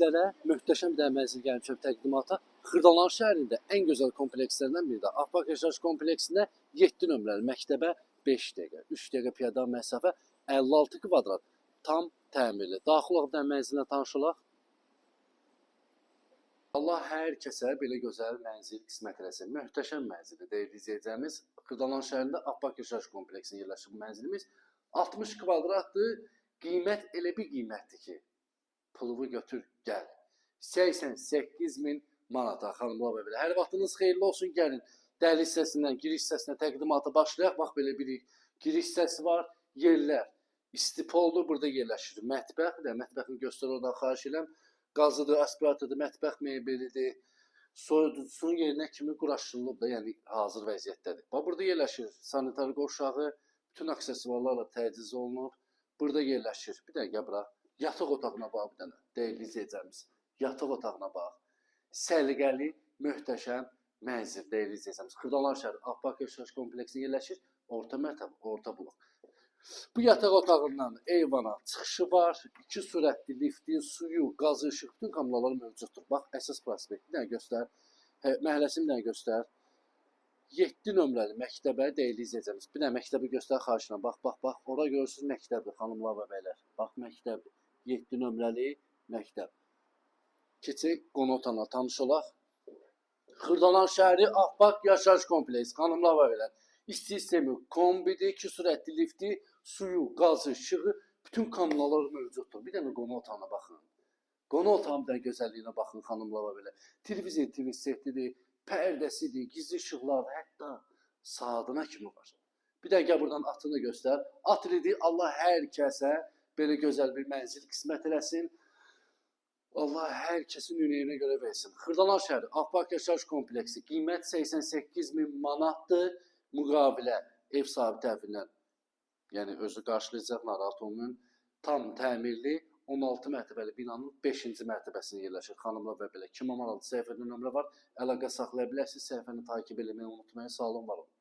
Sizlərə möhtəşəm bir dənə mənzil gəlmişəm təqdimata. Xırdalan şəhərində ən gözəl komplekslərindən biri də Akbank Yaşayış kompleksində 7 nömrəli məktəbə 5 dəqiqə, 3 dəqiqə piyada məsafə, 56 kvadrat, tam təmirli. Daxil olub da mənzilə tanış olaq. Allah hər kəsə belə gözəl mənzil qismət eləsin. Möhtəşəm mənzildir, deyil izləyəcəyimiz. Xırdalan şəhərində Akbank Yaşayış kompleksində yerləşir bu mənzilimiz. 60 kvadratdır, qiymət elə bir qiymətdir ki, pulumu götür, gəl. 88.000 manata xanımlar və belə. Hər vaxtınız xeyirli olsun, gəlin. Dəli hissəsindən, giriş hissəsinə təqdimata başlayaq. Bax, belə bir giriş hissəsi var, yerlər. İstipoldur, burada yerləşir. Mətbəx də, mətbəxini göstər oradan xahiş edirəm. Qazıdır, aspiratordur, mətbəx mebelidir. Soyuducusunun yerinə kimi quraşdırılıb da, yəni hazır vəziyyətdədir. Bax, burada yerləşir sanitar qovşağı, bütün aksesuarlarla təchiz olunub. Burada yerləşir. Bir dəqiqə bura. Yataq otağına bax bir dənə, deyil izləyəcəyimiz. Yataq otağına bax. Səliqəli, möhtəşəm mənzil, deyil izləyəcəyimiz. Xırdalan şəhəri Akbank Yaşayış kompleksində yerləşir. Orta mərtəbə, orta blok. Bu yataq otağından eyvana çıxışı var. 2 sürətli lifti, suyu, qazı, işıq, bütün kameralar mövcuddur. Bax, əsas prospekt. Bir dənə göstər. Məhəlləsini bir dənə göstər. 7 nömrəli məktəbə deyil izləyəcəyimiz. Bir dənə məktəbi göstər xahişlə. Bax, bax, bax. Ora görürsünüz məktəbdir, xanımlar və bəylər. Bax, məktəbdir. 7 nömrəli məktəb. Keçək qonaq otağına tanış olaq. Xırdalan şəhəri Akbank Yaşayış kompleksi. Xanımlar və bəylər. İsti sistemi, kombidir, 2 sürətli lifti, suyu, qazı, işığı, bütün kameralar mövcuddur. Bir dənə qonaq otağına baxın. Qonaq otağının bir dənə gözəlliyinə baxın, xanımlar və bəylər. Televizor, TV setidir, pərdəsidir, gizli işıqlardır, hətta saatına kimi var. Bir dəqiqə buradan atını göstər. At idi, Allah hər kəsə belə gözəl bir mənzil qismət eləsin. Allah hər kəsin ünəyinə görə versin. Xırdalan şəhəri Akbank Yaşayış kompleksi. Qiymət 88.000 manatdır. Müqavilə ev sahibi tərəfindən, yəni özü qarşılayacaq, narahat olmayın. Tam təmirli 16 mərtəbəli binanın 5-ci mərtəbəsində yerləşir. Xanımlar və belə. Kim maraqlı səhifədə nömrə var. Əlaqə saxlaya bilərsiniz. Səhifəni takib etməyi unutmayın. Sağ olun, var olun.